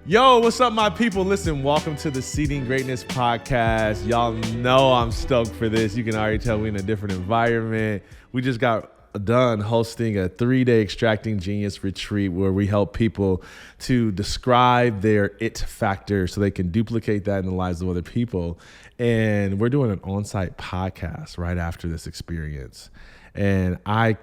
Yo, what's up, my people? Listen, welcome to the Seeding Greatness podcast. Y'all know I'm stoked for this. You can already tell we're in a different environment. We just got done hosting a 3-day Extracting Genius retreat where we help people to describe their it factor so they can duplicate that in the lives of other people. And we're doing an on-site podcast right after this experience. And I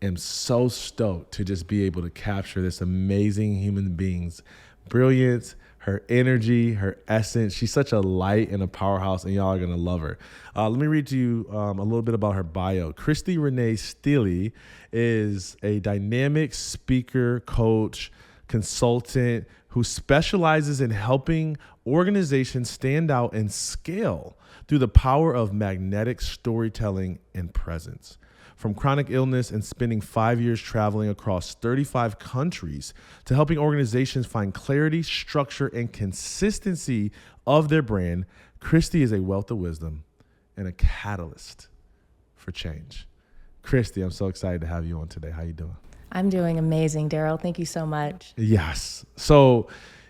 am so stoked to just be able to capture this amazing human being's brilliance, her energy, her essence. She's such a light and a powerhouse, and y'all are going to love her. Let me read to you a little bit about her bio. Christy Renee Stehle is a dynamic speaker, coach, consultant who specializes in helping organizations stand out and scale through the power of magnetic storytelling and presence. From chronic illness and spending 5 years traveling across 35 countries to helping organizations find clarity, structure, and consistency of their brand, Christy is a wealth of wisdom and a catalyst for change. Christy, I'm so excited to have you on today. How you doing? I'm doing amazing, Darryll. Thank you so much. Yes. So,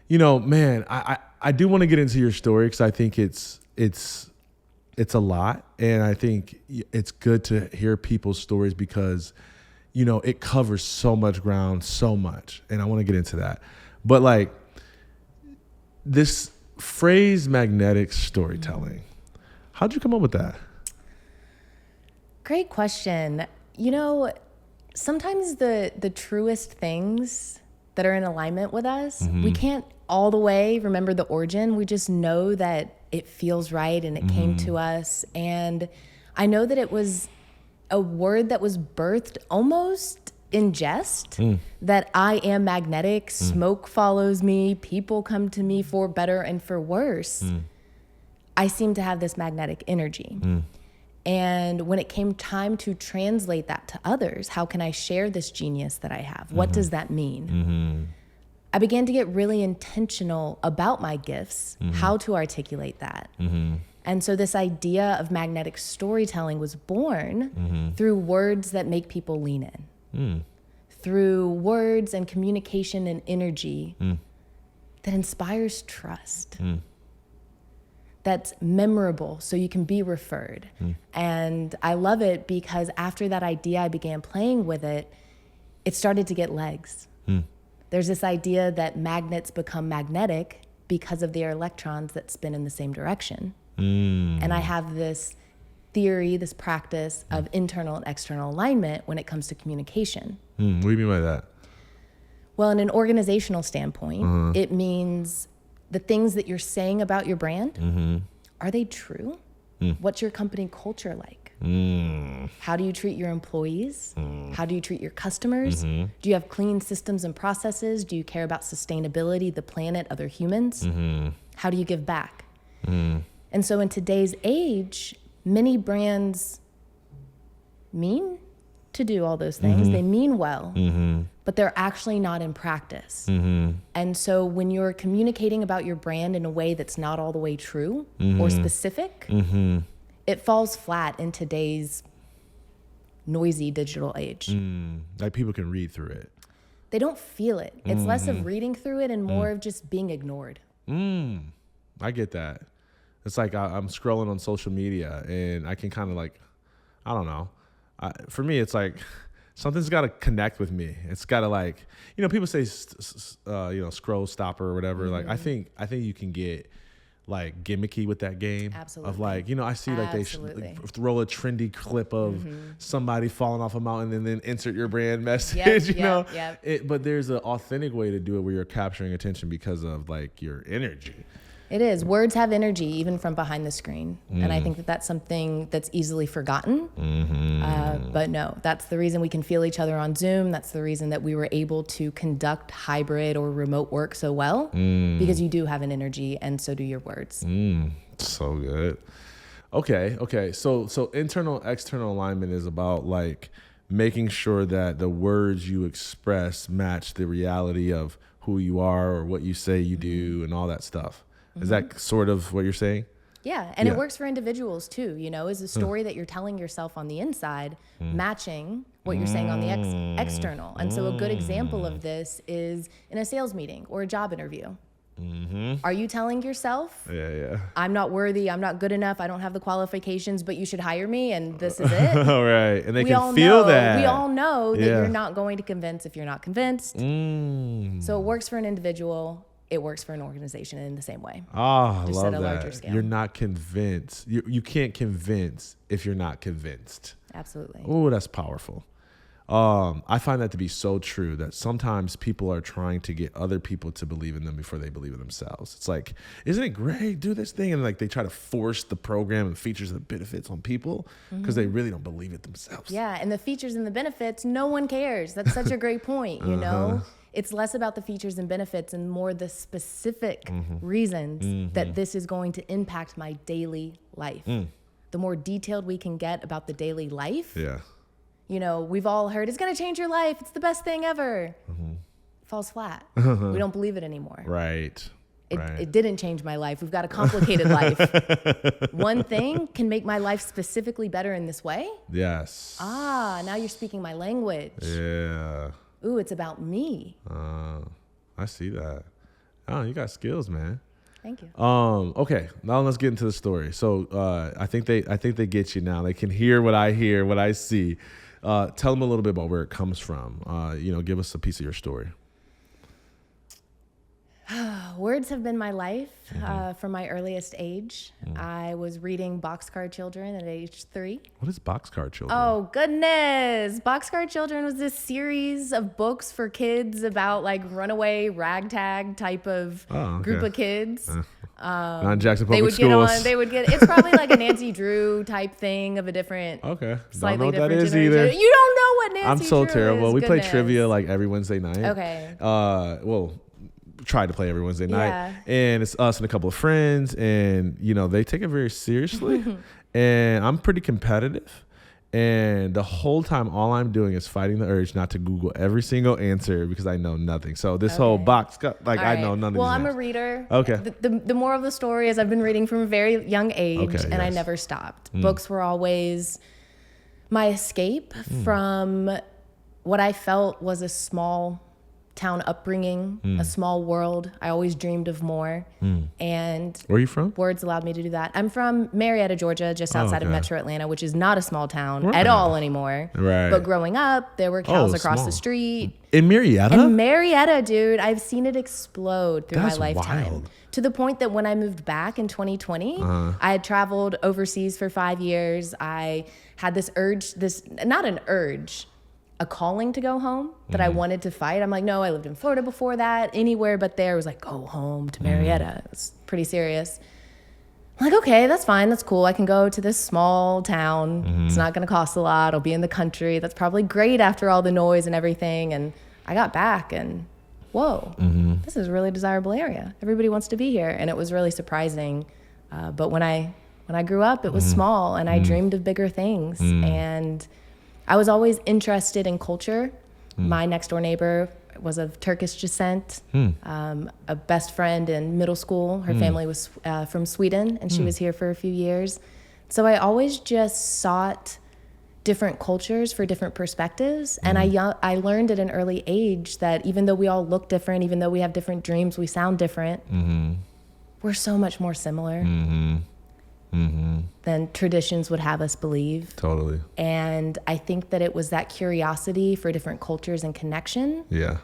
man, I do want to get into your story because I think it's a lot. And I think it's good to hear people's stories because, it covers so much ground, so much. And I want to get into that. But like this phrase, magnetic storytelling, how'd you come up with that? Great question. Sometimes the truest things that are in alignment with us, we can't all the way remember the origin. We just know that it feels right and it came to us. And I know that it was a word that was birthed almost in jest, that I am magnetic, smoke follows me, people come to me for better and for worse. I seem to have this magnetic energy. And when it came time to translate that to others, how can I share this genius that I have? What does that mean? I began to get really intentional about my gifts, how to articulate that. And so this idea of magnetic storytelling was born through words that make people lean in, through words and communication and energy that inspires trust, that's memorable so you can be referred. And I love it because after that idea, I began playing with it, it started to get legs. There's this idea that magnets become magnetic because of their electrons that spin in the same direction. And I have this theory, this practice of internal and external alignment when it comes to communication. What do you mean by that? Well, in an organizational standpoint, it means the things that you're saying about your brand, are they true? What's your company culture like? How do you treat your employees? How do you treat your customers? Do you have clean systems and processes? Do you care about sustainability, the planet, other humans? How do you give back? And so in today's age, many brands mean to do all those things. They mean well, but they're actually not in practice. And so when you're communicating about your brand in a way that's not all the way true or specific, it falls flat in today's noisy digital age. Like people can read through it. They don't feel it. It's less of reading through it and more of just being ignored. I get that. It's like I'm scrolling on social media and I can kind of like, I don't know. For me, it's like something's got to connect with me. It's got to like, people say, scroll stopper or whatever. Like I think you can get like gimmicky with that game. Absolutely. Of like, I see like they throw a trendy clip of somebody falling off a mountain and then insert your brand message, but there's an authentic way to do it where you're capturing attention because of like your energy. It is. Words have energy even from behind the screen. And I think that that's something that's easily forgotten. But no, that's the reason we can feel each other on Zoom. That's the reason that we were able to conduct hybrid or remote work so well, because you do have an energy and so do your words. So good. Okay. So internal, external alignment is about like making sure that the words you express match the reality of who you are or what you say you do and all that stuff. Is that sort of what you're saying? Yeah, and it works for individuals too, is the story that you're telling yourself on the inside matching what you're saying on the external. And so a good example of this is in a sales meeting or a job interview. Are you telling yourself, I'm not worthy, I'm not good enough, I don't have the qualifications, but you should hire me and this is it? All right. And they can feel that. We all know that you're not going to convince if you're not convinced. So it works for an individual. It works for an organization in the same way. Oh, just love at a that. larger scale. You're not convinced. You can't convince if you're not convinced. Absolutely. Oh, that's powerful. I find that to be so true, that sometimes people are trying to get other people to believe in them before they believe in themselves. It's like, isn't it great? Do this thing. And like they try to force the program and features and the benefits on people because they really don't believe it themselves. Yeah. And the features and the benefits, no one cares. That's such a great point. You know, it's less about the features and benefits and more the specific reasons that this is going to impact my daily life. The more detailed we can get about the daily life. Yeah. You know, we've all heard, it's going to change your life. It's the best thing ever. Falls flat. We don't believe it anymore. Right. It didn't change my life. We've got a complicated life. One thing can make my life specifically better in this way. Yes. Ah, now you're speaking my language. Yeah. Ooh, it's about me. I see that. Oh, you got skills, man. Thank you. Okay, now let's get into the story. So I think they get you now. They can hear, what I see. Tell them a little bit about where it comes from. Give us a piece of your story. Words have been my life from my earliest age. I was reading Boxcar Children at age 3. What is Boxcar Children? Oh, goodness. Boxcar Children was this series of books for kids about like runaway ragtag type of group of kids. Not Jackson Public Schools. It's probably like a Nancy Drew type thing of a different, slightly different that is generation. either. You don't know what Nancy I'm so Drew terrible. is. We play Goodness. trivia like every Wednesday night. Okay. Try to play every Wednesday night, and it's us and a couple of friends, and they take it very seriously. And I'm pretty competitive, and the whole time all I'm doing is fighting the urge not to Google every single answer because I know nothing. So this whole box, I know none of these. Well, I'm names. a reader. Okay. The moral of the story is I've been reading from a very young age, and I never stopped. Books were always my escape from what I felt was a small town upbringing, a small world. I always dreamed of more. And where are you from? Words allowed me to do that. I'm from Marietta, Georgia, just outside of Metro Atlanta, which is not a small town at all anymore. Right. But growing up, there were cows across the street. In Marietta? In Marietta, dude. I've seen it explode through my lifetime. Wild. To the point that when I moved back in 2020, I had traveled overseas for 5 years. I had this urge, a calling to go home that I wanted to fight. I'm like, no, I lived in Florida before that. Anywhere but there. It was like, go home to Marietta. It's pretty serious. I'm like, okay, that's fine. That's cool. I can go to this small town. It's not going to cost a lot. I'll be in the country. That's probably great after all the noise and everything. And I got back and whoa, this is a really desirable area. Everybody wants to be here. And it was really surprising. But when I grew up, it was small and I dreamed of bigger things. And I was always interested in culture. My next door neighbor was of Turkish descent. A best friend in middle school. Her family was from Sweden, and she was here for a few years. So I always just sought different cultures for different perspectives. And I learned at an early age that even though we all look different, even though we have different dreams, we sound different, we're so much more similar. Than traditions would have us believe. Totally. And I think that it was that curiosity for different cultures and connection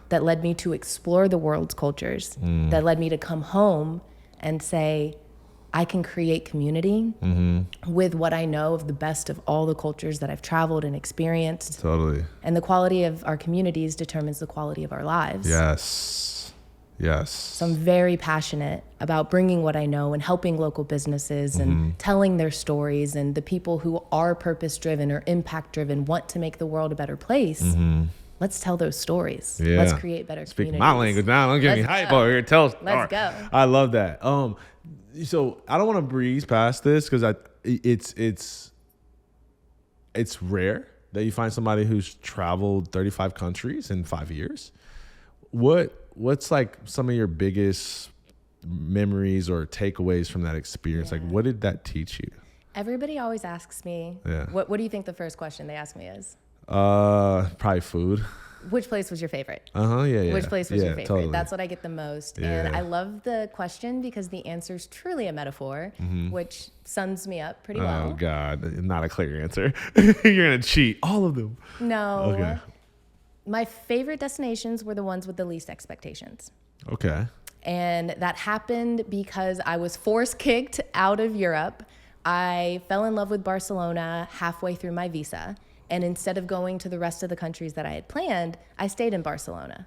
that led me to explore the world's cultures, that led me to come home and say, I can create community with what I know of the best of all the cultures that I've traveled and experienced. Totally. And the quality of our communities determines the quality of our lives. Yes. So I'm very passionate about bringing what I know and helping local businesses and telling their stories, and the people who are purpose-driven or impact-driven want to make the world a better place. Let's tell those stories. Yeah. Let's create better communities. Speak my language now. Don't get me hype over here. Tell us. Let's go. I love that. So I don't want to breeze past this because it's rare that you find somebody who's traveled 35 countries in 5 years. What's like some of your biggest memories or takeaways from that experience? Like, what did that teach you? Everybody always asks me, what do you think the first question they ask me is? Probably food. which place was your favorite? Yeah. Which place was your favorite? Totally. That's what I get the most. Yeah. And I love the question because the answer is truly a metaphor, which sums me up pretty well. Oh, God. Not a clear answer. You're going to cheat. All of them. No. Okay. My favorite destinations were the ones with the least expectations. Okay. And that happened because I was force kicked out of Europe. I fell in love with Barcelona halfway through my visa. And instead of going to the rest of the countries that I had planned, I stayed in Barcelona.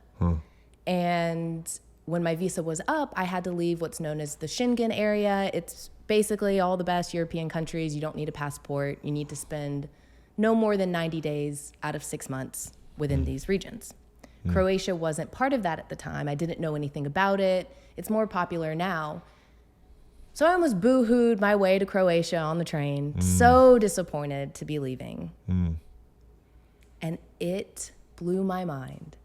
And when my visa was up, I had to leave what's known as the Schengen area. It's basically all the best European countries. You don't need a passport. You need to spend no more than 90 days out of 6 months within these regions. Croatia wasn't part of that at the time. I didn't know anything about it. It's more popular now. So I almost boo-hooed my way to Croatia on the train. So disappointed to be leaving. And it blew my mind.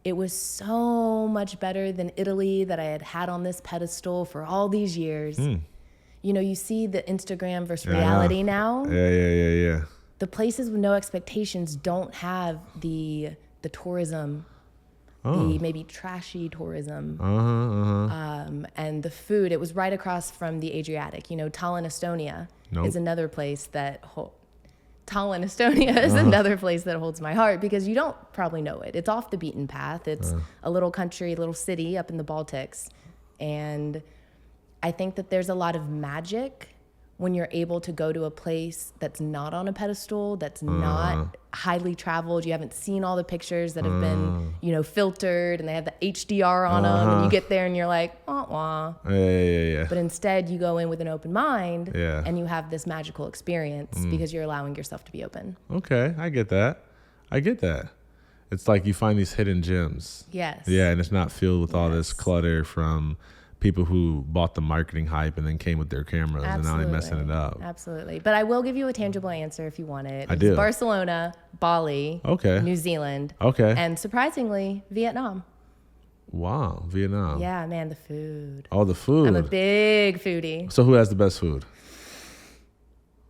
It was so much better than Italy that I had had on this pedestal for all these years. You know, you see the Instagram versus reality now. Yeah. The places with no expectations don't have the tourism, the maybe trashy tourism, and the food. It was right across from the Adriatic. You know, Tallinn, Estonia is another place that another place that holds my heart because you don't probably know it. It's off the beaten path. It's a little country, little city up in the Baltics. And I think that there's a lot of magic when you're able to go to a place that's not on a pedestal, that's not highly traveled. You haven't seen all the pictures that have been, you know, filtered and they have the HDR on them. And you get there and you're like, wah. Yeah. But instead you go in with an open mind Yeah. and you have this magical experience because you're allowing yourself to be open. Okay, I get that. It's like you find these hidden gems. Yes. Yeah, and it's not filled with all this clutter from people who bought the marketing hype and then came with their cameras and now they're messing it up. Absolutely. But I will give you a tangible answer if you want it. I do. Barcelona, Bali, New Zealand, and surprisingly, Vietnam. Wow, Vietnam. Yeah, man, the food. Oh, the food. I'm a big foodie. So who has the best food?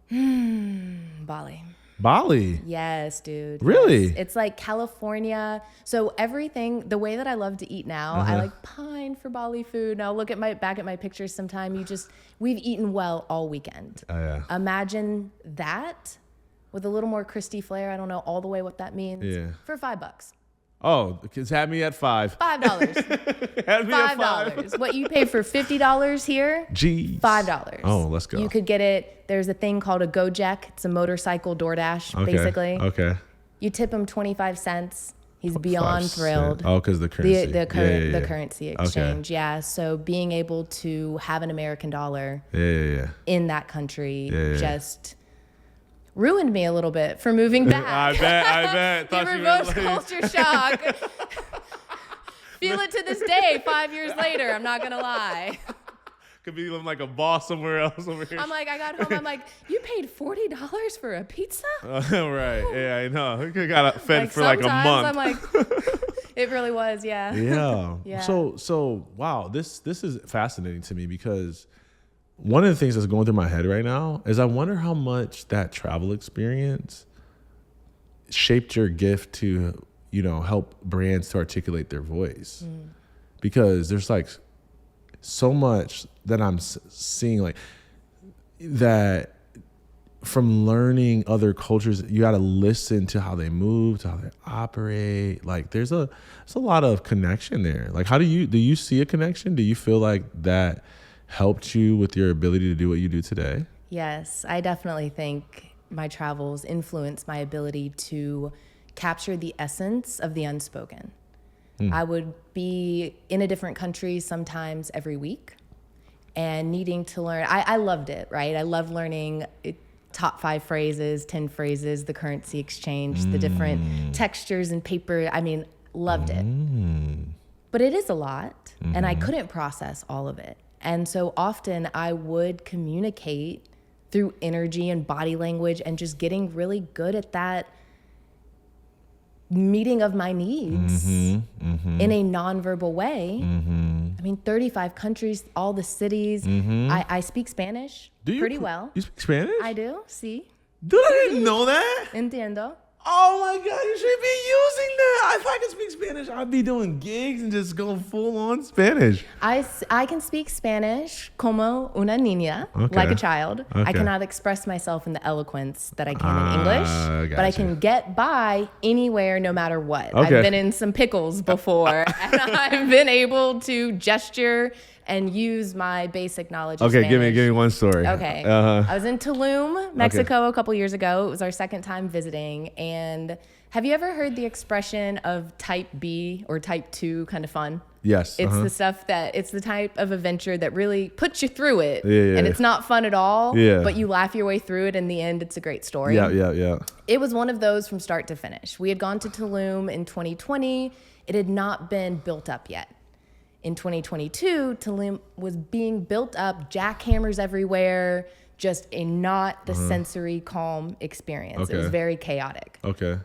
Bali. Bali? Yes, dude. Really? Yes. It's like California. So everything, the way that I love to eat now, I like pine for Bali food. Now look at back at my pictures sometime. We've eaten well all weekend. Oh, yeah. Imagine that with a little more Christy flair. I don't know all the way what that means. Yeah. For $5. Oh, the kids had me at $5. $5. Had me at $5. $5. What you pay for $50 here? Jeez. $5. Oh, let's go. You could get it. There's a thing called a Gojek. It's a motorcycle DoorDash, basically. Okay. You tip him 25 cents. He's beyond thrilled. Oh, because the currency. The currency exchange. Yeah. So being able to have an American dollar in that country just ruined me a little bit for moving back. I bet. The reverse culture shock. Feel it to this day, 5 years later. I'm not going to lie. Could be like a boss somewhere else over here. I'm like, I got home. I'm like, you paid $40 for a pizza? Right. Yeah, I know. We got fed like for like a month. I'm like, it really was. Yeah. Yeah. So wow, this is fascinating to me because one of the things that's going through my head right now is I wonder how much that travel experience shaped your gift to, you know, help brands to articulate their voice. Because there's like so much that I'm seeing like that from learning other cultures, you got to listen to how they move, to how they operate. Like there's a lot of connection there. Like do you see a connection? Do you feel like that helped you with your ability to do what you do today? Yes, I definitely think my travels influenced my ability to capture the essence of the unspoken. I would be in a different country sometimes every week and needing to learn. I loved it, right? I love learning top 5 phrases, 10 phrases, the currency exchange, the different textures and paper. I mean, loved it. But it is a lot, and I couldn't process all of it. And so often I would communicate through energy and body language and just getting really good at that meeting of my needs in a nonverbal way. I mean, 35 countries, all the cities. I speak Spanish pretty well. You speak Spanish? I do. Sí. Dude, I didn't know that. Entiendo. Oh my God, you should be using that. If I could speak Spanish, I'd be doing gigs and just go full on Spanish. I can speak Spanish como una niña, like a child. I cannot express myself in the eloquence that I can in English, but I can get by anywhere, no matter what. Okay. I've been in some pickles before, and I've been able to gesture and use my basic knowledge of Spanish. Okay, give me one story. Okay. I was in Tulum, Mexico a couple years ago. It was our second time visiting. And have you ever heard the expression of type B or type 2 kind of fun? Yes. It's the stuff it's the type of adventure that really puts you through it. Yeah. And it's not fun at all, Yeah. but you laugh your way through it. In the end, it's a great story. Yeah. It was one of those from start to finish. We had gone to Tulum in 2020. It had not been built up yet. In 2022, Tulum was being built up, jackhammers everywhere, just a not the sensory calm experience. Okay. It was very chaotic. Okay.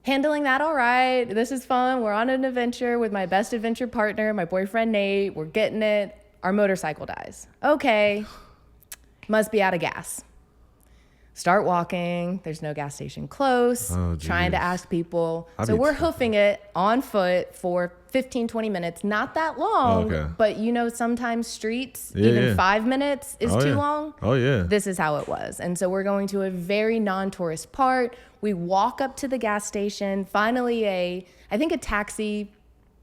Handling that all right. This is fun. We're on an adventure with my best adventure partner, my boyfriend Nate. We're getting it. Our motorcycle dies. Okay. Must be out of gas. Start walking. There's no gas station close. Trying to ask people. So we're hoofing it on foot for 15, 20 minutes. Not that long, but sometimes streets, even 5 minutes is too long. Oh, yeah. This is how it was. And so we're going to a very non-tourist part. We walk up to the gas station. Finally, I think a taxi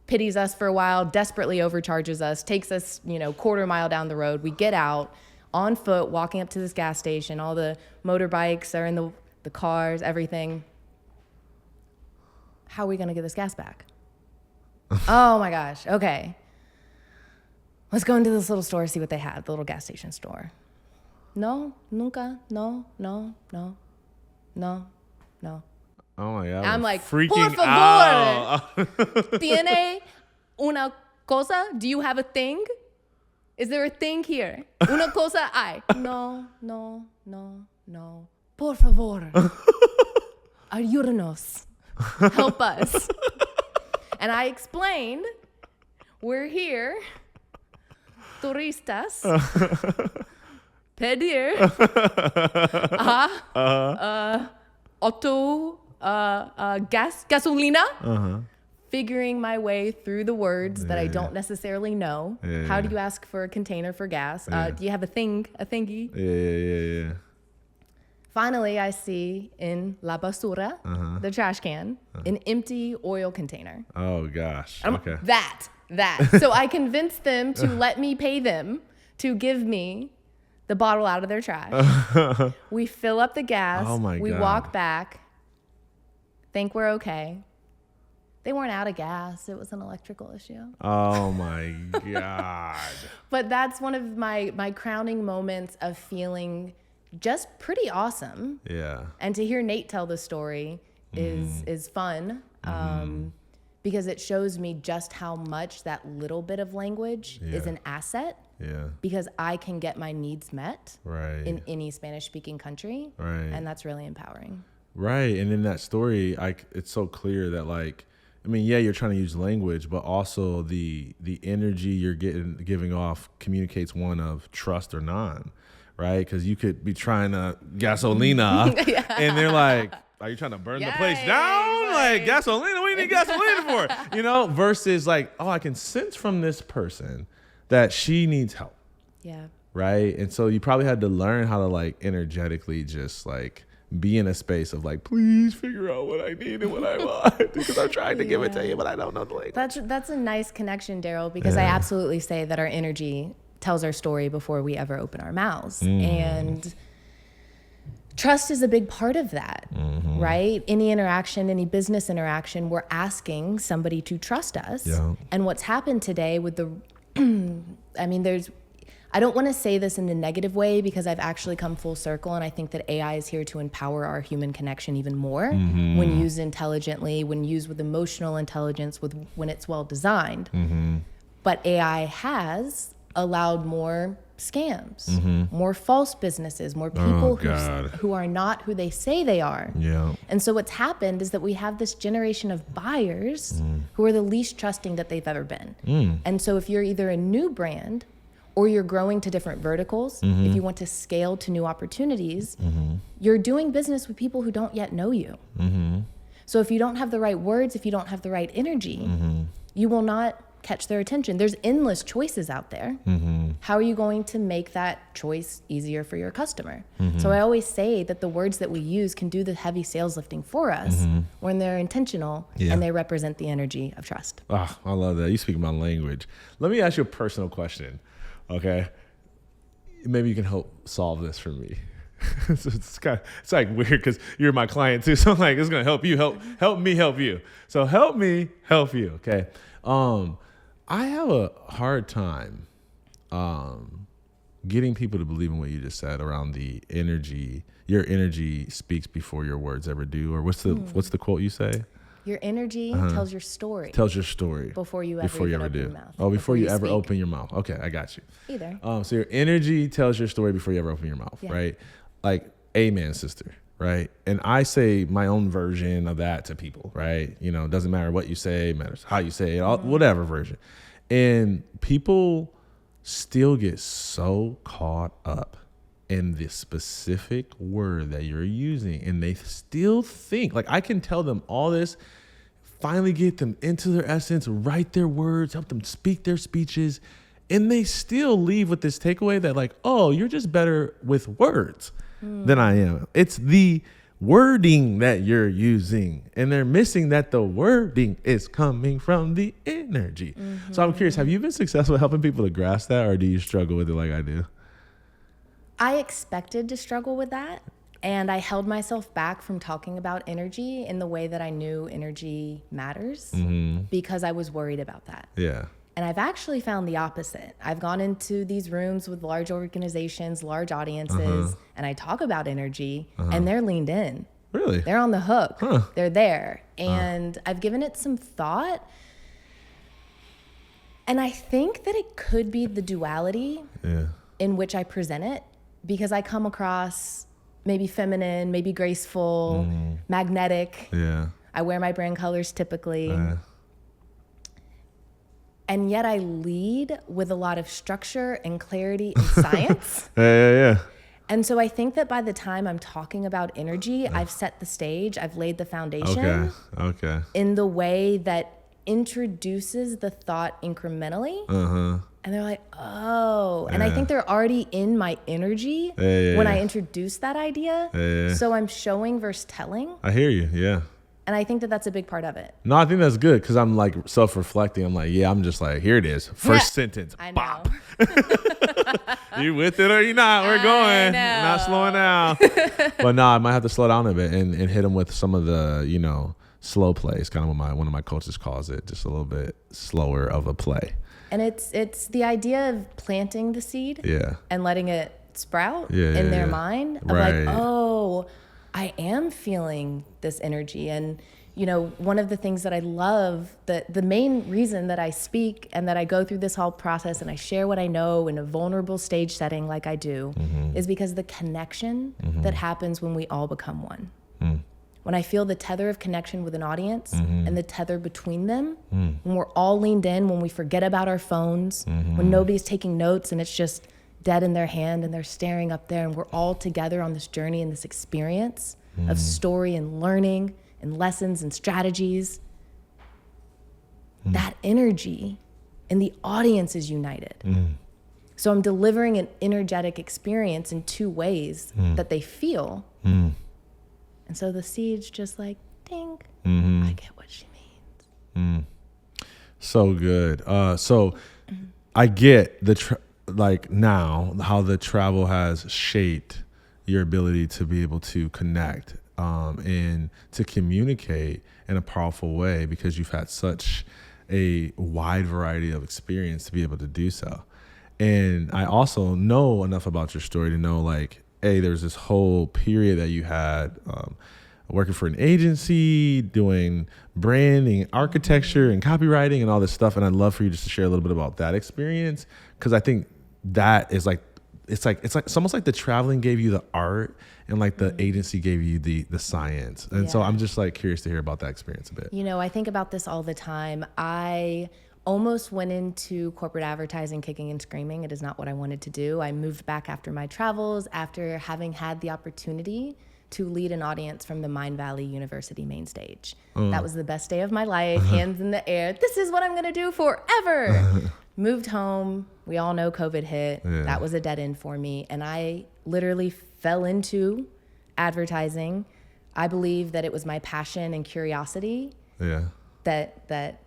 pities us for a while, desperately overcharges us, takes us, quarter mile down the road. We get out. On foot, walking up to this gas station. All the motorbikes are in the cars, everything. How are we going to get this gas back? Oh my gosh. Okay. Let's go into this little store, see what they have, the little gas station store. No, nunca, no. Oh my God. I'm like, freaking por favor, out. ¿Tiene una cosa? Do you have a thing? Is there a thing here? Una cosa hay. No. Por favor. Ayúdanos. Help us. And I explained, we're here, turistas, pedir gasolina. Figuring my way through the words that I don't necessarily know. How do you ask for a container for gas? Do you have a thingy? Yeah. Finally, I see in la basura, the trash can, an empty oil container. Oh gosh. Okay. That. So I convinced them to let me pay them to give me the bottle out of their trash. We fill up the gas. Oh my we God. walk back. Think we're okay. They weren't out of gas. It was an electrical issue. Oh my God. But that's one of my crowning moments of feeling just pretty awesome. Yeah. And to hear Nate tell the story is fun because it shows me just how much that little bit of language is an asset. Yeah. Because I can get my needs met Right. in any Spanish-speaking country. Right. And that's really empowering. Right. And in that story, it's so clear that you're trying to use language, but also the energy you're giving off communicates one of trust or non, right? Because you could be trying to gasolina, and they're like, "Are you trying to burn the place down? Like gasolina? What do you need gasolina for?" Versus like, "Oh, I can sense from this person that she needs help." Yeah. Right. And so you probably had to learn how to energetically just be in a space of please figure out what I need and what I want because I'm trying to give it to you, but I don't know the language. That's a nice connection, Darryll, because I absolutely say that our energy tells our story before we ever open our mouths. And trust is a big part of that, right? Any interaction, any business interaction, we're asking somebody to trust us. Yeah. And what's happened today with I don't want to say this in a negative way because I've actually come full circle, and I think that AI is here to empower our human connection even more when used intelligently, when used with emotional intelligence, when it's well designed. But AI has allowed more scams, more false businesses, more people who are not who they say they are. Yeah. And so what's happened is that we have this generation of buyers who are the least trusting that they've ever been. And so if you're either a new brand or you're growing to different verticals, if you want to scale to new opportunities, you're doing business with people who don't yet know you. So if you don't have the right words, if you don't have the right energy, you will not catch their attention. There's endless choices out there. How are you going to make that choice easier for your customer? So I always say that the words that we use can do the heavy sales lifting for us when they're intentional and they represent the energy of trust. Oh, I love that. You speak my language. Let me ask you a personal question. Okay. Maybe you can help solve this for me. So it's like weird because you're my client too. So I'm like, it's going to help you, help me help you. So help me help you. Okay. I have a hard time getting people to believe in what you just said around the energy. Your energy speaks before your words ever do. Or what's the quote you say? Your energy tells your story. Tells your story. Before you ever open your mouth. Oh, before you ever open your mouth. Okay, I got you. Either. So your energy tells your story before you ever open your mouth, right? Like, amen, sister, right? And I say my own version of that to people, right? You know, it doesn't matter what you say, it matters how you say it, whatever version. And people still get so caught up in the specific word that you're using, and they still think, like, I can tell them all this, finally get them into their essence, write their words, help them speak their speeches, and they still leave with this takeaway that, like, oh, you're just better with words than I am. It's the wording that you're using, and they're missing that the wording is coming from the energy. So I'm curious, have you been successful helping people to grasp that, or do you struggle with it like I do? I expected to struggle with that, and I held myself back from talking about energy in the way that I knew energy matters because I was worried about that. Yeah. And I've actually found the opposite. I've gone into these rooms with large organizations, large audiences, and I talk about energy, and they're leaned in. Really? They're on the hook. They're there. And I've given it some thought. And I think that it could be the duality in which I present it, because I come across maybe feminine, maybe graceful, magnetic. Yeah. I wear my brand colors typically. And yet I lead with a lot of structure and clarity and science. Yeah. And so I think that by the time I'm talking about energy, I've set the stage, I've laid the foundation in the way that introduces the thought incrementally. And they're like, oh. And I think they're already in my energy when I introduce that idea. So I'm showing versus telling. I hear you, yeah. And I think that that's a big part of it. No, I think that's good because I'm like self-reflecting. I'm like, I'm just like, here it is. First sentence. I know. Bop. You with it or you not? We're going. We're not slowing down. But no, I might have to slow down a bit and hit them with some of the, slow plays, kind of what one of my coaches calls it, just a little bit slower of a play. And it's the idea of planting the seed and letting it sprout in their mind of like, oh, I am feeling this energy. And, one of the things that I love, the main reason that I speak and that I go through this whole process and I share what I know in a vulnerable stage setting like I do is because the connection that happens when we all become one. When I feel the tether of connection with an audience and the tether between them, when we're all leaned in, when we forget about our phones, when nobody's taking notes and it's just dead in their hand and they're staring up there and we're all together on this journey and this experience of story and learning and lessons and strategies, that energy and the audience is united. So I'm delivering an energetic experience in two ways that they feel. And so the seed's just like, ding, I get what she means. So good. So I get now how the travel has shaped your ability to be able to connect and to communicate in a powerful way because you've had such a wide variety of experience to be able to do so. And I also know enough about your story to know hey, there's this whole period that you had working for an agency, doing branding, architecture, and copywriting, and all this stuff. And I'd love for you just to share a little bit about that experience, because I think that is it's almost like the traveling gave you the art, and the agency gave you the science. And so I'm just curious to hear about that experience a bit. I think about this all the time. I almost went into corporate advertising kicking and screaming. It is not what I wanted to do. I moved back after my travels, after having had the opportunity to lead an audience from the Mind Valley University main stage. That was the best day of my life, hands in the air. This is what I'm going to do forever. Moved home. We all know COVID hit. Yeah. That was a dead end for me. And I literally fell into advertising. I believe that it was my passion and curiosity that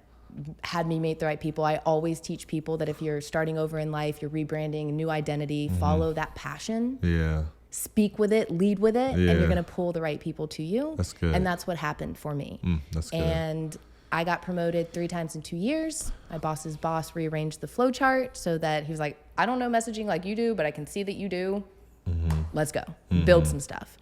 had me meet the right people. I always teach people that if you're starting over in life, you're rebranding, a new identity, follow that passion. Yeah. Speak with it, lead with it, and you're going to pull the right people to you. That's good. And that's what happened for me. That's good. And I got promoted 3 times in 2 years. My boss's boss rearranged the flow chart so that he was like, I don't know messaging like you do, but I can see that you do. Let's go. Build some stuff.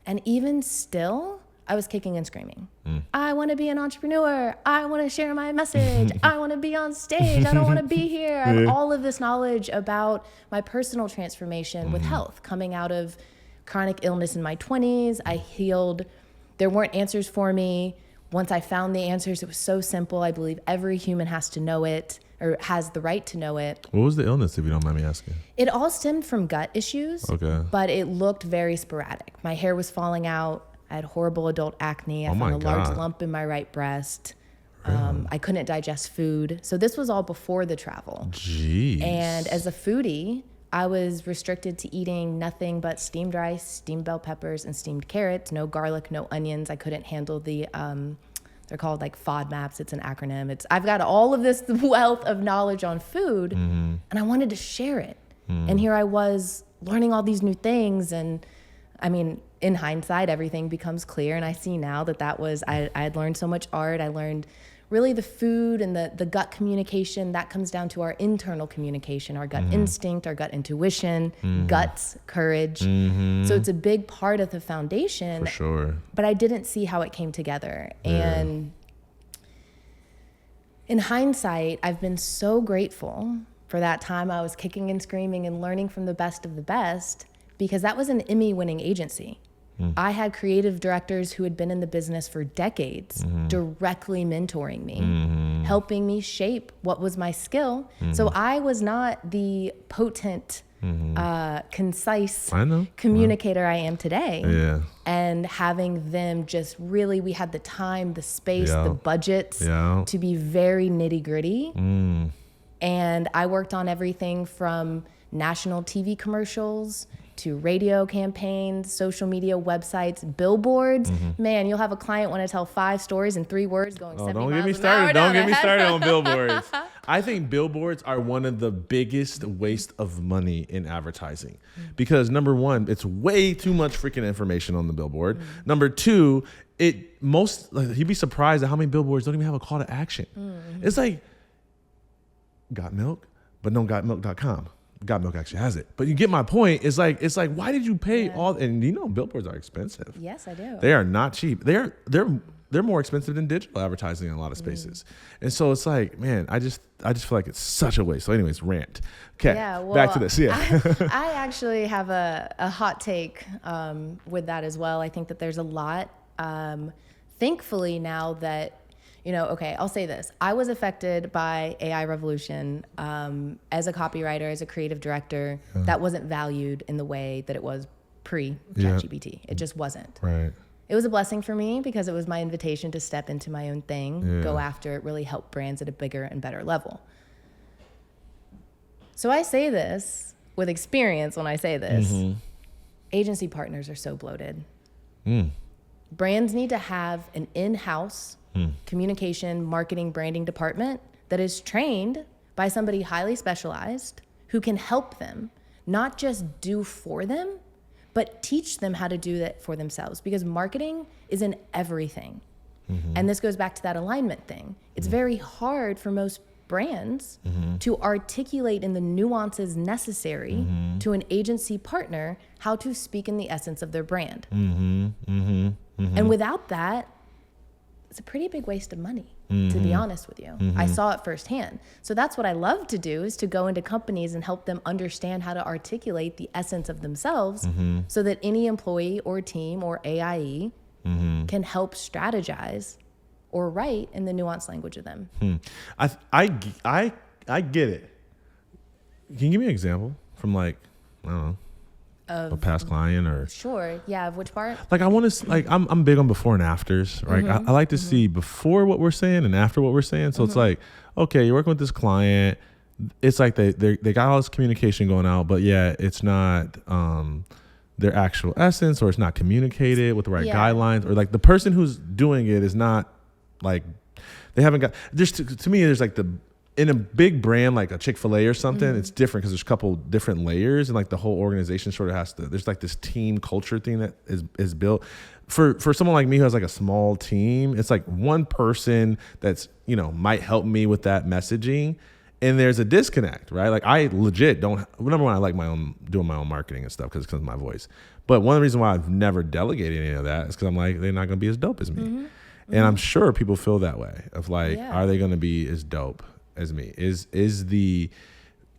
And even still, I was kicking and screaming. I want to be an entrepreneur. I want to share my message. I want to be on stage. I don't want to be here. I have all of this knowledge about my personal transformation with health, coming out of chronic illness in my 20s. I healed. There weren't answers for me. Once I found the answers, it was so simple. I believe every human has to know it, or has the right to know it. What was the illness, if you don't mind me asking? It all stemmed from gut issues, but it looked very sporadic. My hair was falling out. I had horrible adult acne. I found a large lump in my right breast. I couldn't digest food. So this was all before the travel. Jeez. And as a foodie, I was restricted to eating nothing but steamed rice, steamed bell peppers, and steamed carrots. No garlic, no onions. I couldn't handle the, they're called like FODMAPs. It's an acronym. I've got all of this wealth of knowledge on food, and I wanted to share it. And here I was learning all these new things. And I mean, in hindsight, everything becomes clear. And I see now that was, I had learned so much art. I learned really the food and the gut communication. That comes down to our internal communication, our gut instinct, our gut intuition, guts, courage. So it's a big part of the foundation. For sure. But I didn't see how it came together. And in hindsight, I've been so grateful for that time I was kicking and screaming and learning from the best of the best, because that was an Emmy-winning agency. I had creative directors who had been in the business for decades directly mentoring me, helping me shape what was my skill. So I was not the potent, concise communicator I am today. And having them just really, we had the time, the space, the budgets to be very nitty-gritty. And I worked on everything from national TV commercials to radio campaigns, social media websites, billboards. Man, you'll have a client want to tell 5 stories in 3 words going 70 miles an hour. Don't get me started on billboards. I think billboards are one of the biggest waste of money in advertising, because number one, it's way too much freaking information on the billboard. Number two, you'd be surprised at how many billboards don't even have a call to action. It's like, got milk, but no gotmilk.com. Got Milk actually has it, but you get my point. It's like why did you pay all? And billboards are expensive. Yes, I do. They are not cheap. They're more expensive than digital advertising in a lot of spaces. And so it's like, man, I just feel like it's such a waste. So anyways, rant. Okay, back to this. I actually have a hot take with that as well. I think that there's a lot. Thankfully, now that I'll say this. I was affected by AI revolution as a copywriter, as a creative director. That wasn't valued in the way that it was pre-ChatGPT. It just wasn't. Right. It was a blessing for me because it was my invitation to step into my own thing, go after it, really help brands at a bigger and better level. So I say this with experience when I say this. Agency partners are so bloated. Brands need to have an in-house communication, marketing, branding department that is trained by somebody highly specialized who can help them, not just do for them, but teach them how to do that for themselves, because marketing is in everything. And this goes back to that alignment thing. It's very hard for most brands to articulate in the nuances necessary to an agency partner how to speak in the essence of their brand. And without that, it's a pretty big waste of money, to be honest with you. I saw it firsthand. So that's what I love to do, is to go into companies and help them understand how to articulate the essence of themselves so that any employee or team or AIE can help strategize or write in the nuanced language of them. I get it. Can you give me an example from like, I don't know, a past client or? Sure. Yeah. Of which part? Like I want to, like I'm big on before and afters, right? I like to see before what we're saying and after what we're saying. So it's like, okay, you're working with this client. It's like they got all this communication going out, but yeah, it's not their actual essence, or it's not communicated with the right guidelines, or like the person who's doing it is not like, they haven't got, there's to me, there's like in a big brand like a Chick-fil-A or something, it's different because there's a couple different layers, and like the whole organization sort of has to, there's like this team culture thing that is built. For someone like me who has like a small team, it's like one person that's, might help me with that messaging, and there's a disconnect, right? Like I legit don't, number one, I like doing my own marketing and stuff because of my voice. But one of the reasons why I've never delegated any of that is because I'm like, they're not going to be as dope as me. And I'm sure people feel that way of like, are they going to be as dope as me? Is the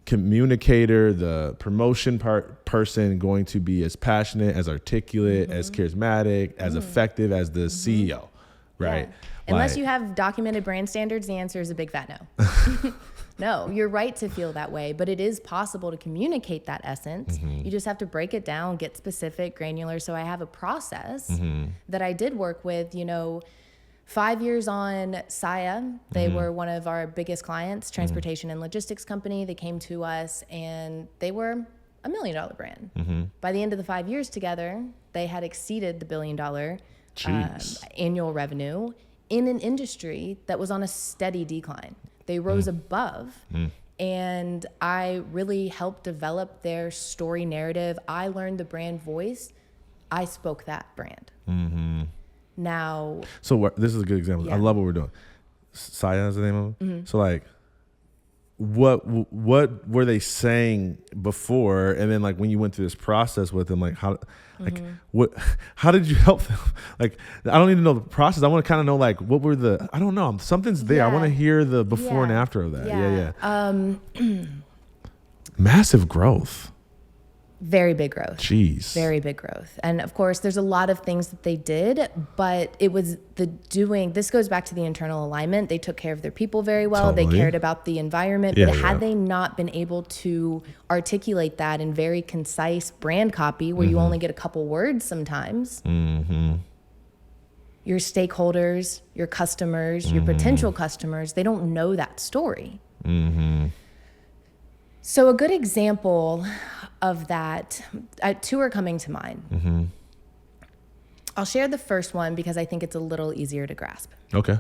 communicator, the promotion person going to be as passionate, as articulate, as charismatic, as effective as the CEO, right? Yeah. Unless you have documented brand standards, the answer is a big fat no. No, you're right to feel that way, but it is possible to communicate that essence. You just have to break it down, get specific, granular. So I have a process that I did work with, 5 years on Saya. They were one of our biggest clients, transportation and logistics company. They came to us and they were $1 million brand. By the end of the 5 years together, they had exceeded the $1 billion annual revenue in an industry that was on a steady decline. They rose above, and I really helped develop their story narrative. I learned the brand voice. I spoke that brand. Now, so this is a good example. I love what we're doing. Saya is the name of it. So like, what were they saying before, and then like when you went through this process with them, like how did you help them? Like I don't need to know the process. I want to kind of know like what were I don't know, something's there. I want to hear the before and after of that. Massive growth. Very big growth. Jeez. Very big growth. And of course, there's a lot of things that they did, but it was this goes back to the internal alignment. They took care of their people very well. Totally. They cared about the environment. But had they not been able to articulate that in very concise brand copy, where you only get a couple words sometimes, your stakeholders, your customers, your potential customers, they don't know that story. So a good example of that, two are coming to mind. I'll share the first one because I think it's a little easier to grasp. Okay.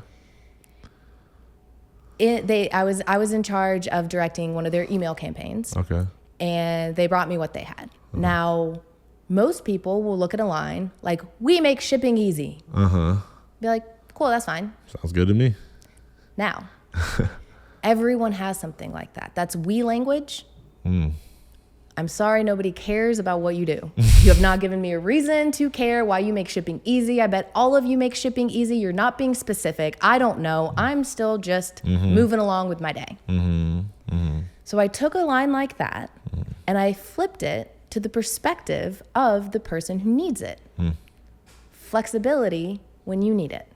I was in charge of directing one of their email campaigns. Okay. And they brought me what they had. Now, most people will look at a line like, "We make shipping easy." Be like, "Cool, that's fine. Sounds good to me." Now, everyone has something like that. That's we language. I'm sorry, nobody cares about what you do. You have not given me a reason to care why you make shipping easy. I bet all of you make shipping easy. You're not being specific. I don't know. I'm still just moving along with my day. So I took a line like that and I flipped it to the perspective of the person who needs it. Flexibility when you need it.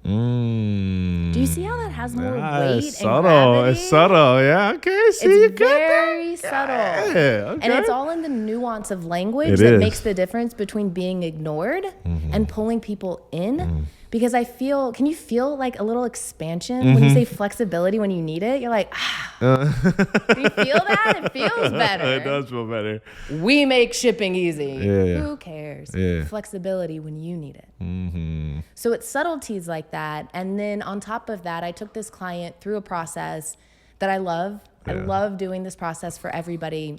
Do you see how that has more weight and gravity? It's subtle. Yeah. Okay. See, it's very subtle. Yeah, okay. And it's all in the nuance of language that makes the difference between being ignored and pulling people in. Because can you feel like a little expansion when you say flexibility when you need it? You're like, do you feel that? It feels better. It does feel better. We make shipping easy. Yeah. Who cares? Yeah. Flexibility when you need it. So it's subtleties like that. And then on top of that, I took this client through a process that I love. Yeah. I love doing this process for everybody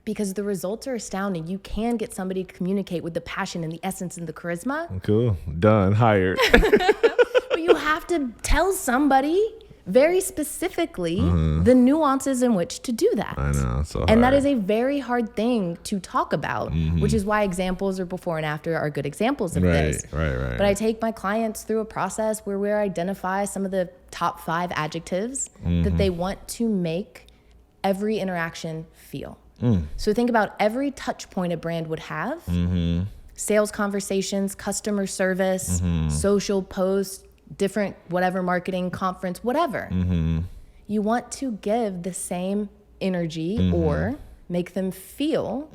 because the results are astounding. You can get somebody to communicate with the passion and the essence and the charisma. Cool. Done. Hired. But you have to tell somebody very specifically the nuances in which to do that. I know. So and that is a very hard thing to talk about, which is why examples or before and after are good examples of this. Right. But I take my clients through a process where we identify some of the top 5 adjectives that they want to make every interaction feel. So think about every touch point a brand would have. Sales conversations, customer service, social posts, different, whatever, marketing conference, whatever. You want to give the same energy or make them feel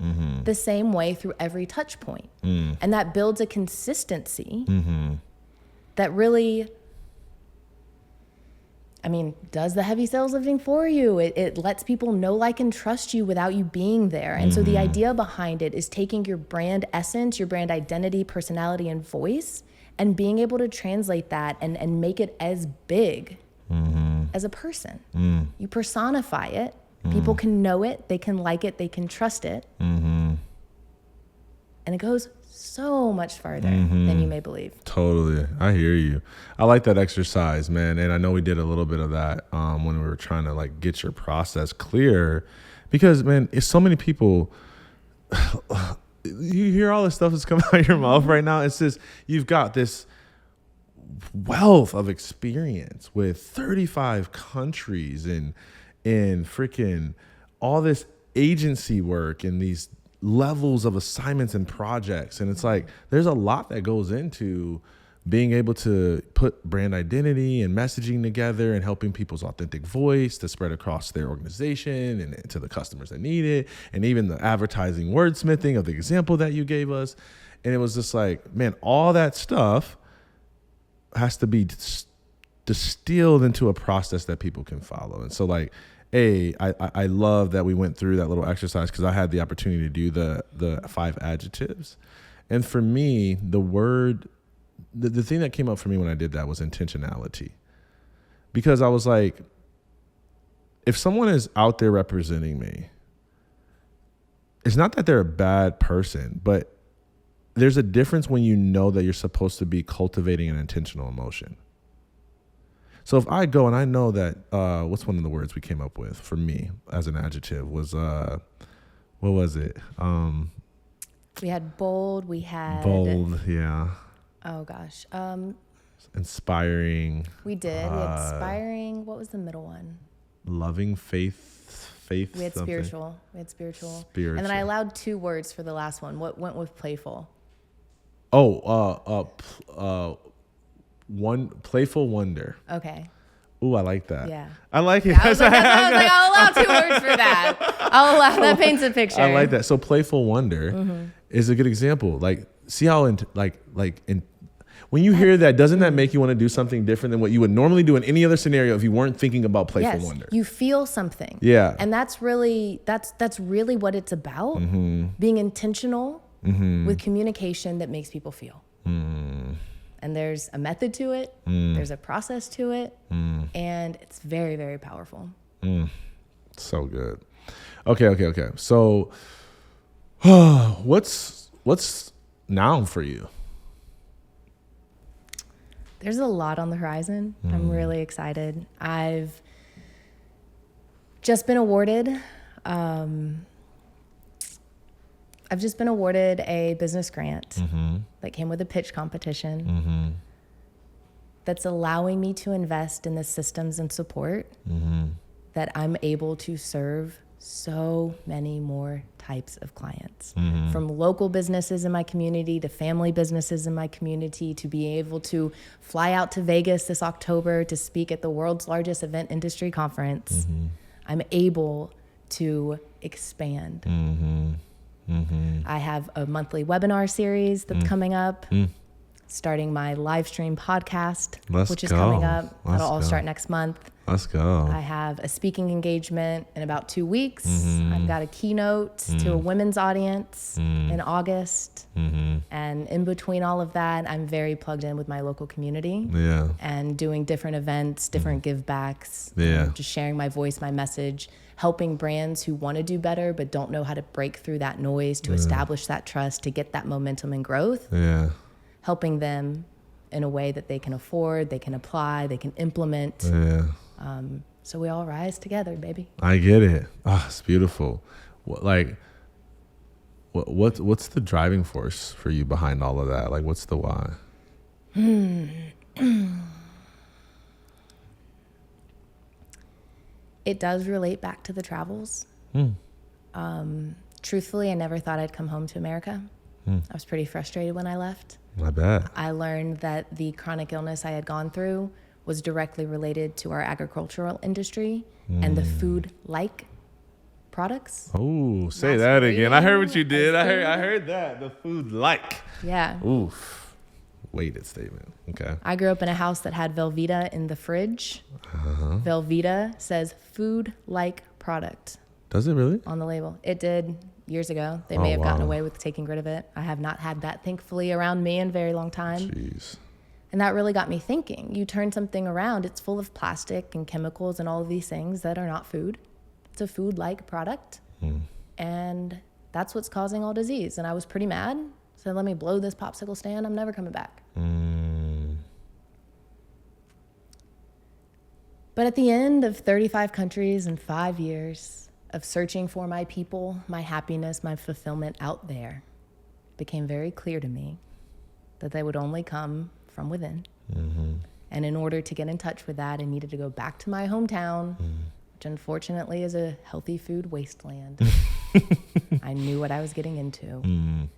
the same way through every touch point. And that builds a consistency that really, I mean, does the heavy sales lifting for you. It lets people know, like, and trust you without you being there. And so the idea behind it is taking your brand essence, your brand identity, personality, and voice, and being able to translate that and make it as big as a person. You personify it. People can know it. They can like it. They can trust it. And it goes so much farther than you may believe. Totally. I hear you. I like that exercise, man. And I know we did a little bit of that when we were trying to like get your process clear, because, man, it's so many people. You hear all this stuff that's coming out of your mouth right now. It's just, you've got this wealth of experience with 35 countries and freaking all this agency work and these levels of assignments and projects. And it's like, there's a lot that goes into being able to put brand identity and messaging together and helping people's authentic voice to spread across their organization and to the customers that need it. And even the advertising wordsmithing of the example that you gave us. And it was just like, man, all that stuff has to be distilled into a process that people can follow. And so, like, I love that we went through that little exercise, because I had the opportunity to do the 5 adjectives. And for me, the thing that came up for me when I did that was intentionality. Because I was like, if someone is out there representing me, it's not that they're a bad person, but there's a difference when you know that you're supposed to be cultivating an intentional emotion. So if I go and I know that, what's one of the words we came up with for me as an adjective was, what was it? We had bold, yeah. Oh gosh. Inspiring. We did. We had inspiring. What was the middle one? Loving, faith. We had spiritual. And then I allowed 2 words for the last one. What went with playful? Playful wonder. Okay. Ooh, I like that. Yeah. I like it. Yeah, I was like, I'll allow 2 words for that. I'll allow that. Paints a picture. I like that. So playful wonder is a good example. Like, see how when you hear that, doesn't that make you want to do something different than what you would normally do in any other scenario if you weren't thinking about playful wonder? You feel something. Yeah. And that's really what it's about. Being intentional with communication that makes people feel. And there's a method to it. There's a process to it. And it's very, very powerful. So good. Okay. So what's now for you? There's a lot on the horizon. I'm really excited. I've just been awarded a business grant that came with a pitch competition that's allowing me to invest in the systems and support that I'm able to serve so many more types of clients, from local businesses in my community to family businesses in my community, to be able to fly out to Vegas this October to speak at the world's largest event industry conference. I'm able to expand. I have a monthly webinar series that's coming up, starting my live stream podcast, which is coming up. That'll all start next month. Let's go. I have a speaking engagement in about 2 weeks. I've got a keynote to a women's audience in August. And in between all of that, I'm very plugged in with my local community and doing different events, different give backs, just sharing my voice, my message, helping brands who want to do better but don't know how to break through that noise to establish that trust, to get that momentum and growth. Helping them in a way that they can afford, they can apply, they can implement. So we all rise together, baby. I get it. Oh, it's beautiful. What's the driving force for you behind all of that? Like, what's the why? It does relate back to the travels. Truthfully, I never thought I'd come home to America. I was pretty frustrated when I left. I bet. I learned that the chronic illness I had gone through was directly related to our agricultural industry and the food-like products. Oh, say that again. I heard what you did. I heard that. The food like. Yeah. Oof. Weighted statement. Okay. I grew up in a house that had Velveeta in the fridge. Velveeta says food-like product. Does it really? On the label. It did years ago. They may have gotten away with taking rid of it. I have not had that, thankfully, around me in a very long time. Jeez. And that really got me thinking. You turn something around, it's full of plastic and chemicals and all of these things that are not food. It's a food-like product. And that's what's causing all disease. And I was pretty mad. So let me blow this popsicle stand. I'm never coming back. But at the end of 35 countries and 5 years of searching for my people, my happiness, my fulfillment out there, it became very clear to me that they would only come from within. And in order to get in touch with that, I needed to go back to my hometown, which unfortunately is a healthy food wasteland. I knew what I was getting into.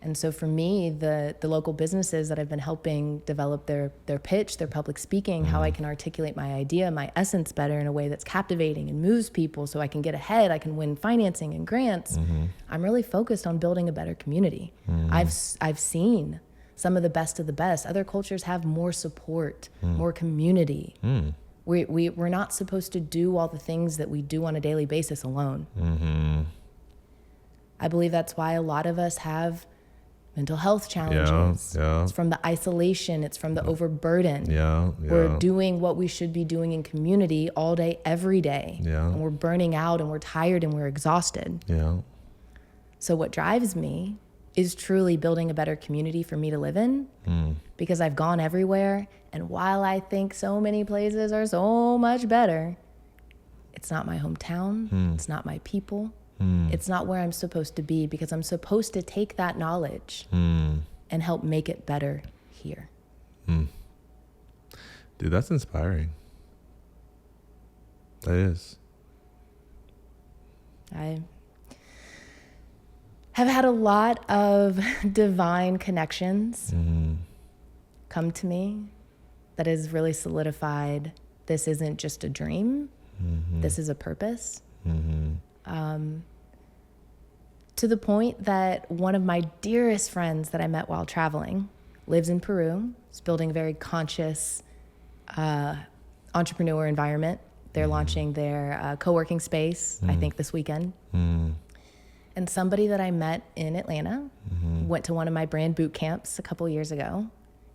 And so for me, the local businesses that I've been helping develop their pitch, their public speaking, how I can articulate my idea, my essence better in a way that's captivating and moves people so I can get ahead, I can win financing and grants. I'm really focused on building a better community. I've seen some of the best. Other cultures have more support, more community. We're not supposed to do all the things that we do on a daily basis alone. I believe that's why a lot of us have mental health challenges. It's from the isolation. It's from the overburden. We're doing what we should be doing in community all day, every day. And we're burning out and we're tired and we're exhausted. So what drives me is truly building a better community for me to live in, because I've gone everywhere. And while I think so many places are so much better, it's not my hometown. It's not my people. It's not where I'm supposed to be, because I'm supposed to take that knowledge and help make it better here. Dude, that's inspiring. That is. I have had a lot of divine connections come to me that has really solidified this isn't just a dream. This is a purpose. To the point that one of my dearest friends that I met while traveling lives in Peru. Is building a very conscious entrepreneur environment. They're launching their co-working space, I think, this weekend. And somebody that I met in Atlanta, went to one of my brand boot camps a couple years ago,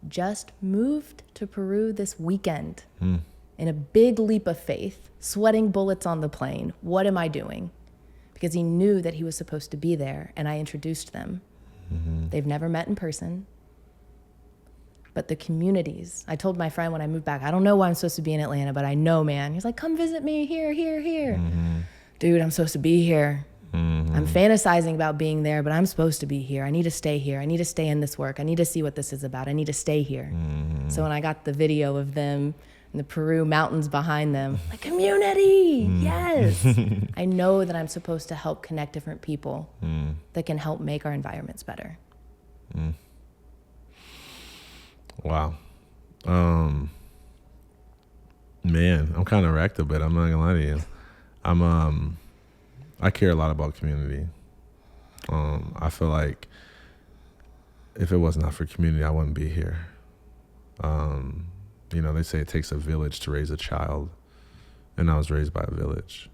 just moved to Peru this weekend in a big leap of faith, sweating bullets on the plane. What am I doing? Because he knew that he was supposed to be there, and I introduced them. They've never met in person. But the communities, I told my friend when I moved back, I don't know why I'm supposed to be in Atlanta, but I know, man. He's like, come visit me here. Dude, I'm supposed to be here. I'm fantasizing about being there, but I'm supposed to be here. I need to stay here. I need to stay in this work. I need to see what this is about. I need to stay here. So when I got the video of them in the Peru mountains behind them, like, community, yes. I know that I'm supposed to help connect different people that can help make our environments better. Wow. Man, I'm kind of wrecked a bit. I'm not gonna lie to you. I care a lot about community. I feel like if it was not for community, I wouldn't be here. You know, they say it takes a village to raise a child, and I was raised by a village.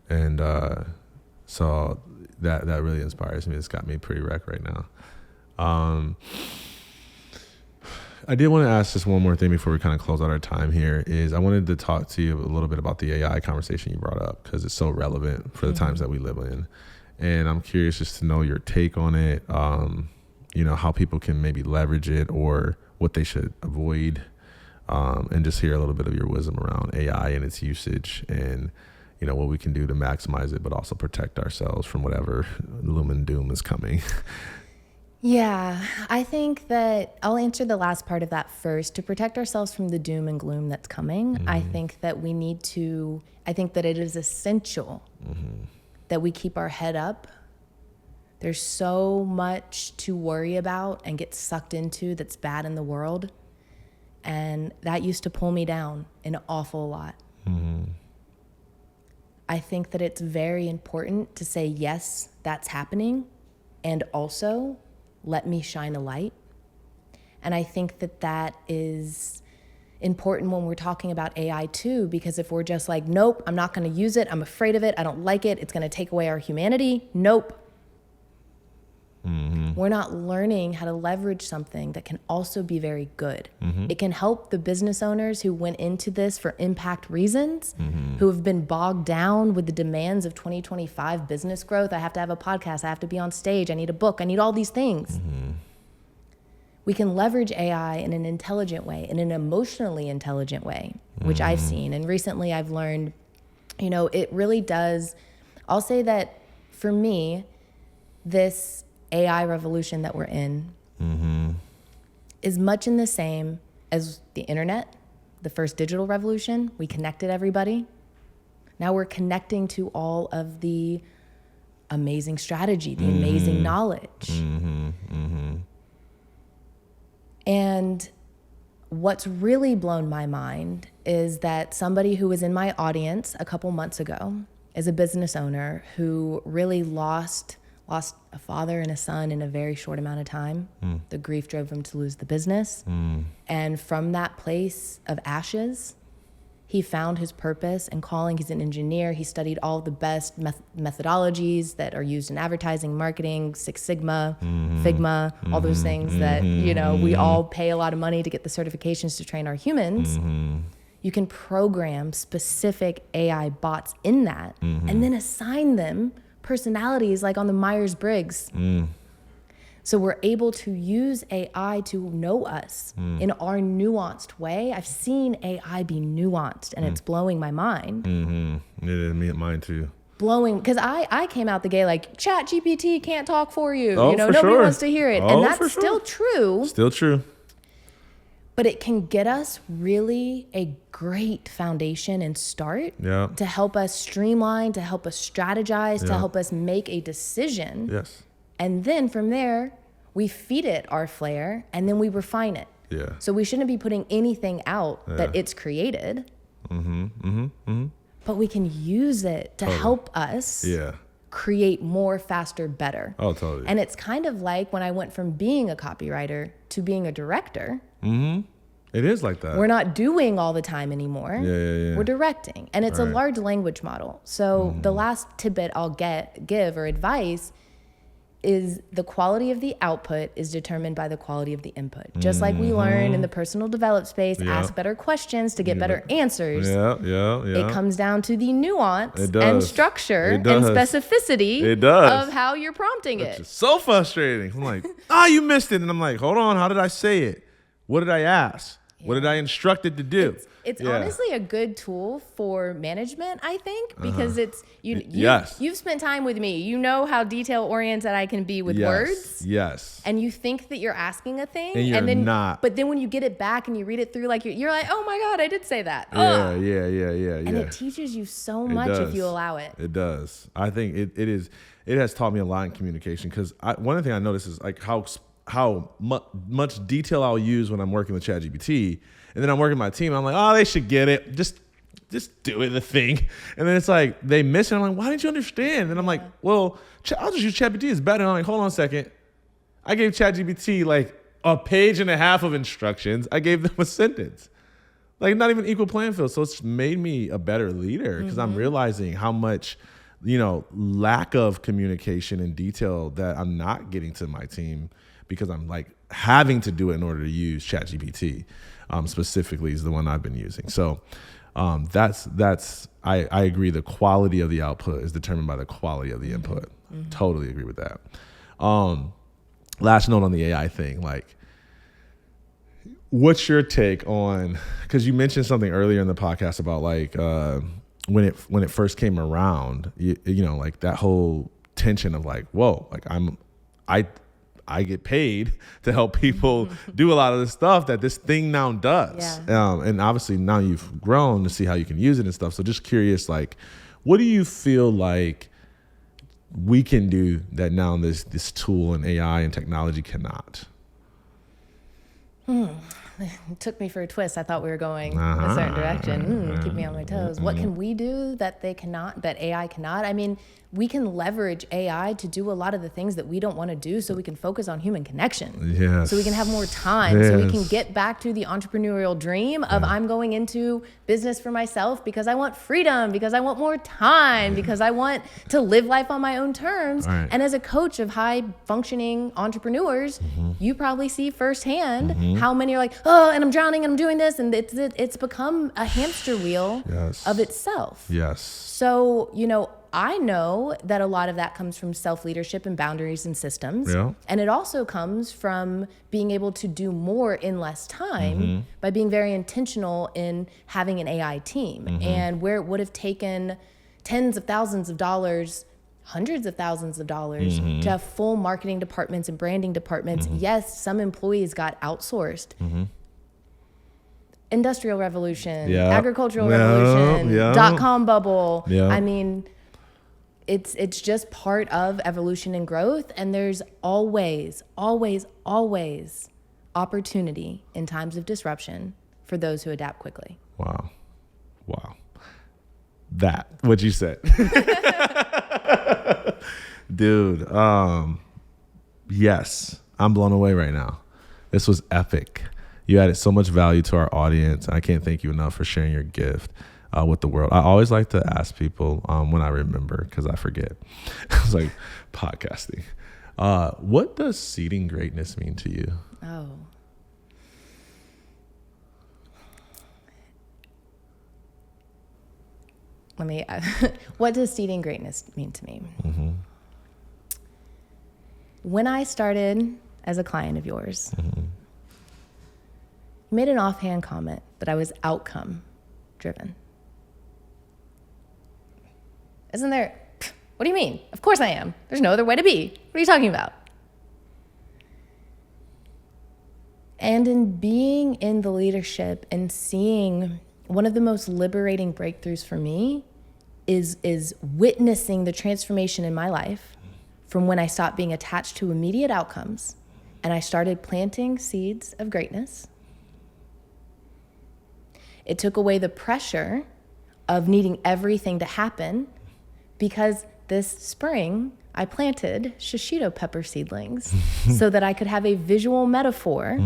And so that really inspires me. It's got me pretty wrecked right now. I did want to ask just one more thing before we kind of close out our time here. Is I wanted to talk to you a little bit about the AI conversation you brought up, because it's so relevant for the times that we live in. And I'm curious just to know your take on it, you know, how people can maybe leverage it or what they should avoid, and just hear a little bit of your wisdom around AI and its usage, and, you know, what we can do to maximize it, but also protect ourselves from whatever gloom and doom is coming. Yeah, I think that I'll answer the last part of that first. To protect ourselves from the doom and gloom that's coming, I think that we need to, I think that it is essential that we keep our head up There's so much to worry about and get sucked into that's bad in the world. And that used to pull me down an awful lot. I think that it's very important to say, yes, that's happening. And also, let me shine a light. And I think that that is important when we're talking about AI too, because if we're just like, nope, I'm not going to use it, I'm afraid of it, I don't like it, it's going to take away our humanity. Nope. We're not learning how to leverage something that can also be very good. It can help the business owners who went into this for impact reasons, who have been bogged down with the demands of 2025 business growth. I have to have a podcast, I have to be on stage, I need a book, I need all these things. We can leverage AI in an intelligent way, in an emotionally intelligent way, which I've seen. And recently I've learned, you know, it really does. I'll say that for me, this AI revolution that we're in is much in the same as the internet, the first digital revolution. We connected everybody. Now we're connecting to all of the amazing strategy, the amazing knowledge. And what's really blown my mind is that somebody who was in my audience a couple months ago is a business owner who really lost a father and a son in a very short amount of time. The grief drove him to lose the business. And from that place of ashes, he found his purpose and calling. He's an engineer. He studied all the best methodologies that are used in advertising, marketing, Six Sigma, Figma, all those things that, you know, we all pay a lot of money to get the certifications to train our humans. You can program specific AI bots in that and then assign them personalities like on the Myers-Briggs. So we're able to use AI to know us in our nuanced way. I've seen AI be nuanced, and it's blowing my mind. It is mine too. Blowing, because I came out the gate like, ChatGPT can't talk for you. Oh, you know, for nobody sure. wants to hear it. Oh, And that's for sure. still true. Still true. But it can get us really a great foundation and start to help us streamline, to help us strategize, to help us make a decision. Yes. And then from there, we feed it our flair and then we refine it. Yeah. So we shouldn't be putting anything out that it's created. But we can use it to help us create more, faster, better. Oh, totally. And it's kind of like when I went from being a copywriter to being a director. It is like that. We're not doing all the time anymore. We're directing. And it's a large language model. So the last tidbit I'll give or advice is the quality of the output is determined by the quality of the input. Just like we learn in the personal developed space, ask better questions to get better answers. It comes down to the nuance and structure and specificity of how you're prompting it. It's so frustrating. I'm like, you missed it. And I'm like, hold on, how did I say it? What did I ask? What did I instruct it to do? It's honestly a good tool for management, I think, because it's you've spent time with me. You know how detail oriented I can be with words. Yes. And you think that you're asking a thing, and then not. But then when you get it back and you read it through, like you're like, oh my God, I did say that. Yeah. And it teaches you so much if you allow it. It does. I think it has taught me a lot in communication, because one thing I noticed is like how much detail I'll use when I'm working with ChatGPT, and then I'm working with my team. I'm like, oh, they should get it. Just do it, the thing. And then it's like they miss it. I'm like, why didn't you understand? And I'm like, well, I'll just use ChatGPT. It's better. And I'm like, hold on a second. I gave ChatGPT like a page and a half of instructions. I gave them a sentence, like not even equal playing field. So it's made me a better leader, because I'm realizing how much, lack of communication and detail that I'm not getting to my team, because I'm like having to do it in order to use ChatGPT, specifically is the one I've been using. So I agree. The quality of the output is determined by the quality of the input. Totally agree with that. Last note on the AI thing, like, what's your take on, because you mentioned something earlier in the podcast about like when it first came around, like that whole tension of like, whoa, like I get paid to help people do a lot of the stuff that this thing now does. And obviously now you've grown to see how you can use it and stuff. So just curious, like, what do you feel like we can do that now this tool and AI and technology cannot? It took me for a twist. I thought we were going a certain direction. Keep me on my toes. What can we do that they cannot, that AI cannot? I mean, we can leverage AI to do a lot of the things that we don't want to do so we can focus on human connection. Yes. So we can have more time. So we can get back to the entrepreneurial dream of I'm going into business for myself because I want freedom, because I want more time, because I want to live life on my own terms. Right. And as a coach of high functioning entrepreneurs, you probably see firsthand how many are like, oh, and I'm drowning and I'm doing this. And it's become a hamster wheel of itself. Yes. So, I know that a lot of that comes from self-leadership and boundaries and systems. Yeah. And it also comes from being able to do more in less time by being very intentional in having an AI team. And where it would have taken tens of thousands of dollars, hundreds of thousands of dollars to have full marketing departments and branding departments. Yes, some employees got outsourced. Industrial revolution, agricultural revolution, .com bubble. I mean, it's just part of evolution and growth. And there's always, always, always opportunity in times of disruption for those who adapt quickly. Wow. That, what you said. Dude, yes, I'm blown away right now. This was epic. You added so much value to our audience. I can't thank you enough for sharing your gift with the world. I always like to ask people when I remember, because I forget. It's like podcasting. What does seeding greatness mean to you? Oh. What does seeding greatness mean to me? When I started as a client of yours, you made an offhand comment that I was outcome driven. Isn't there? What do you mean? Of course I am. There's no other way to be. What are you talking about? And in being in the leadership and seeing, one of the most liberating breakthroughs for me is witnessing the transformation in my life from when I stopped being attached to immediate outcomes and I started planting seeds of greatness. It took away the pressure of needing everything to happen, because this spring I planted shishito pepper seedlings so that I could have a visual metaphor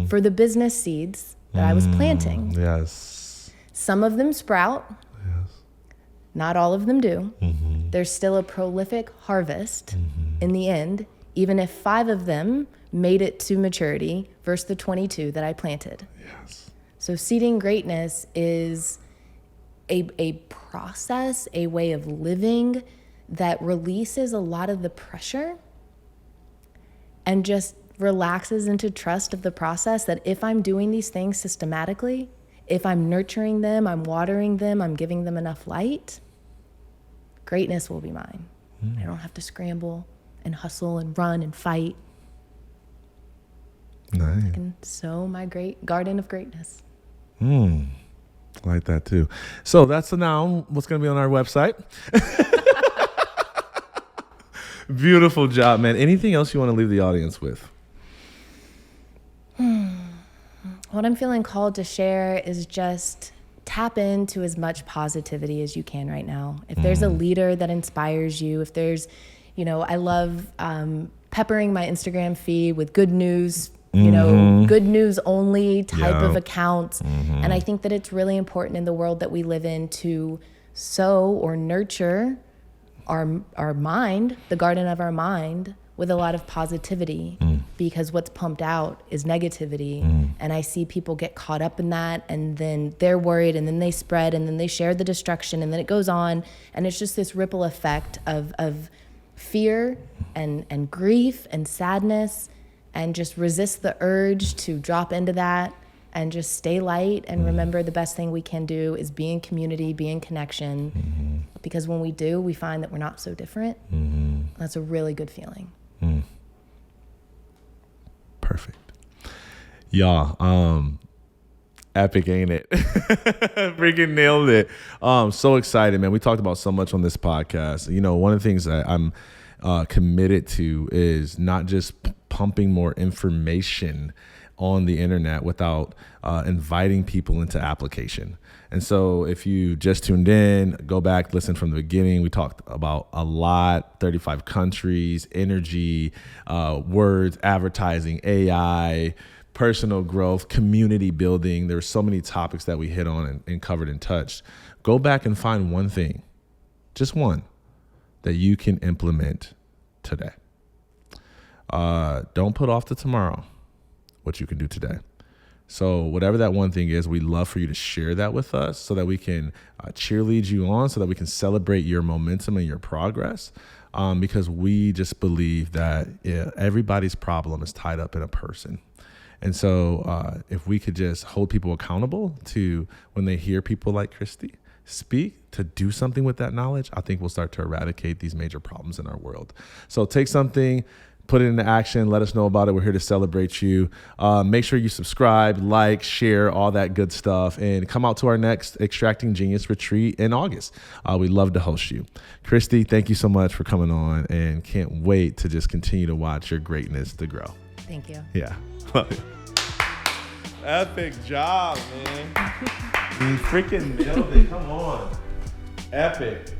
for the business seeds that I was planting. Yes. Some of them sprout. Yes. Not all of them do. There's still a prolific harvest in the end, even if 5 of them made it to maturity versus the 22 that I planted. Yes. So seeding greatness is a process, a way of living that releases a lot of the pressure and just relaxes into trust of the process, that if I'm doing these things systematically, if I'm nurturing them, I'm watering them, I'm giving them enough light, greatness will be mine. I don't have to scramble and hustle and run and fight. Nice. I can sow my great garden of greatness. I like that too. So that's now what's going to be on our website. Beautiful job, man. Anything else you want to leave the audience with? What I'm feeling called to share is just tap into as much positivity as you can right now. If there's a leader that inspires you, if there's, I love peppering my Instagram feed with good news, good news only type of accounts. And I think that it's really important in the world that we live in to sow or nurture our mind, the garden of our mind, with a lot of positivity, because what's pumped out is negativity. And I see people get caught up in that, and then they're worried, and then they spread, and then they share the destruction, and then it goes on. And it's just this ripple effect of fear and grief and sadness, and just resist the urge to drop into that and just stay light and remember the best thing we can do is be in community, be in connection. Because when we do, we find that we're not so different. That's a really good feeling. Perfect. Y'all, Epic, ain't it? Freaking nailed it. So excited, man. We talked about so much on this podcast. You know, one of the things that I'm committed to is not just pumping more information on the internet without inviting people into application. And so if you just tuned in, go back, listen from the beginning. We talked about a lot, 35 countries, energy, words, advertising, AI, personal growth, community building. There were so many topics that we hit on and covered and touched. Go back and find one thing, just one, that you can implement today. Don't put off to tomorrow what you can do today. So whatever that one thing is, we'd love for you to share that with us so that we can cheerlead you on, so that we can celebrate your momentum and your progress. Because we just believe that everybody's problem is tied up in a person. And so if we could just hold people accountable to when they hear people like Christy speak, to do something with that knowledge, I think we'll start to eradicate these major problems in our world. So take something, put it into action. Let us know about it. We're here to celebrate you. Make sure you subscribe, like, share, all that good stuff, and come out to our next Extracting Genius retreat in August. We'd love to host you. Christy, thank you so much for coming on, and can't wait to just continue to watch your greatness to grow. Thank you. Yeah. Epic job, man. You freaking nailed it. Come on. Epic.